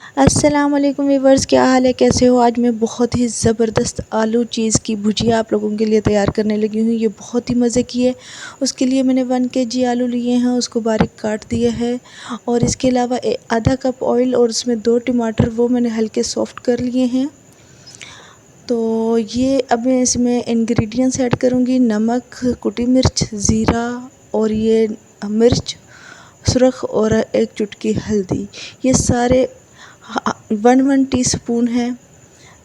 अस्सलाम वालेकुम वीवर्स, क्या हाल है, कैसे हो। आज मैं बहुत ही ज़बरदस्त आलू चीज़ की भुजिया आप लोगों के लिए तैयार करने लगी हूँ। ये बहुत ही मज़े की है। उसके लिए मैंने 1 केजी आलू लिए हैं, उसको बारीक काट दिया है और इसके अलावा आधा कप ऑयल और उसमें 2 टमाटर वो मैंने हल्के सॉफ्ट कर लिए हैं। तो ये अब मैं इसमें इंग्रेडिएंट्स ऐड करूँगी। नमक, कुटी मिर्च, ज़ीरा और ये मिर्च सुरख और 1 चुटकी हल्दी। ये सारे 1 टीस्पून है।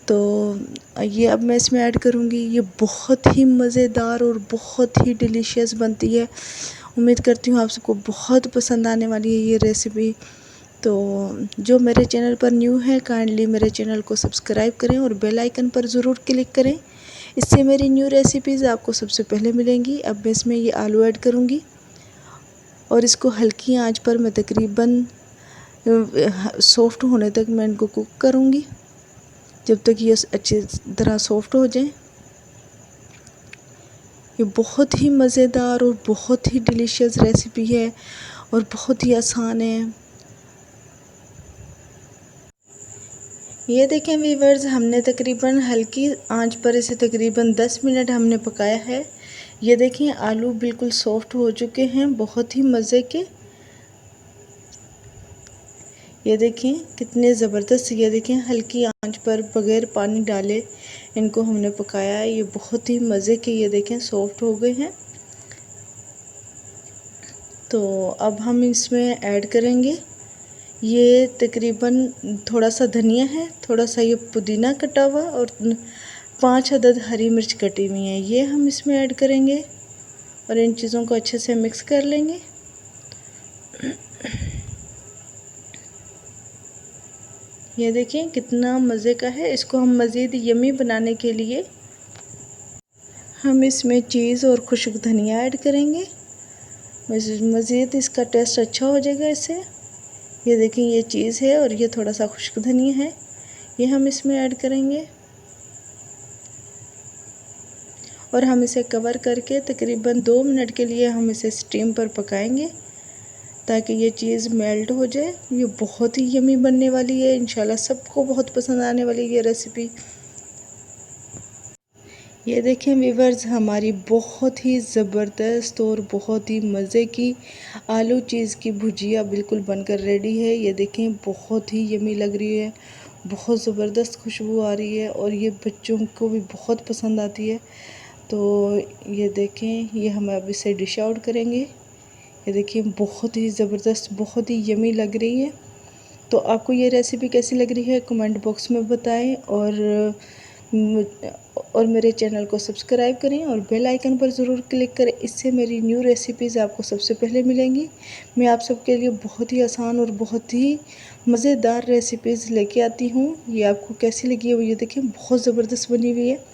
तो ये अब मैं इसमें ऐड करूँगी। ये बहुत ही मज़ेदार और बहुत ही डिलीशियस बनती है। उम्मीद करती हूँ आप सबको बहुत पसंद आने वाली है ये रेसिपी। तो जो मेरे चैनल पर न्यू है, काइंडली मेरे चैनल को सब्सक्राइब करें और बेल आइकन पर ज़रूर क्लिक करें। इससे मेरी न्यू रेसिपीज़ आपको सबसे पहले मिलेंगी। अब मैं इसमें ये आलू ऐड करूँगी और इसको हल्की आंच पर मैं तकरीबन सॉफ्ट होने तक मैं इनको कुक करूँगी, जब तक ये अच्छी तरह सॉफ्ट हो जाए। ये बहुत ही मज़ेदार और बहुत ही डिलीशियस रेसिपी है और बहुत ही आसान है। ये देखें वीवर्स, हमने तकरीबन हल्की आंच पर इसे तकरीबन 10 मिनट हमने पकाया है। ये देखें आलू बिल्कुल सॉफ्ट हो चुके हैं, बहुत ही मज़े के। ये देखें कितने ज़बरदस्त। ये देखें हल्की आंच पर बग़ैर पानी डाले इनको हमने पकाया है। ये बहुत ही मज़े के ये देखें सॉफ्ट हो गए हैं। तो अब हम इसमें ऐड करेंगे ये तकरीबन थोड़ा सा धनिया है, थोड़ा सा ये पुदीना कटा हुआ और 5 अदद हरी मिर्च कटी हुई है। ये हम इसमें ऐड करेंगे और इन चीज़ों को अच्छे से मिक्स कर लेंगे। ये देखिए कितना मज़े का है। इसको हम मज़ीद यम्मी बनाने के लिए हम इसमें चीज़ और खुश्क धनिया ऐड करेंगे। मज़ीद इसका टेस्ट अच्छा हो जाएगा इससे। ये देखिए ये चीज़ है और ये थोड़ा सा खुश्क धनिया है, ये हम इसमें ऐड करेंगे और हम इसे कवर करके तकरीबन 2 मिनट के लिए हम इसे स्टीम पर पकाएंगे ताकि ये चीज़ मेल्ट हो जाए। ये बहुत ही यम्मी बनने वाली है, इंशाल्लाह सबको बहुत पसंद आने वाली ये रेसिपी। ये देखें वीवर्स, हमारी बहुत ही ज़बरदस्त और बहुत ही मज़े की आलू चीज़ की भुजिया बिल्कुल बनकर रेडी है। ये देखें बहुत ही यम्मी लग रही है, बहुत ज़बरदस्त खुशबू आ रही है और ये बच्चों को भी बहुत पसंद आती है। तो ये देखें, ये हम अब इसे डिश आउट करेंगे। ये देखिए बहुत ही ज़बरदस्त, बहुत ही यम्मी लग रही है। तो आपको ये रेसिपी कैसी लग रही है कमेंट बॉक्स में बताएं और मेरे चैनल को सब्सक्राइब करें और बेल आइकन पर ज़रूर क्लिक करें। इससे मेरी न्यू रेसिपीज़ आपको सबसे पहले मिलेंगी। मैं आप सबके लिए बहुत ही आसान और बहुत ही मज़ेदार रेसिपीज़ लेके आती हूँ। ये आपको कैसी लगी है वो ये देखिए बहुत ज़बरदस्त बनी हुई है।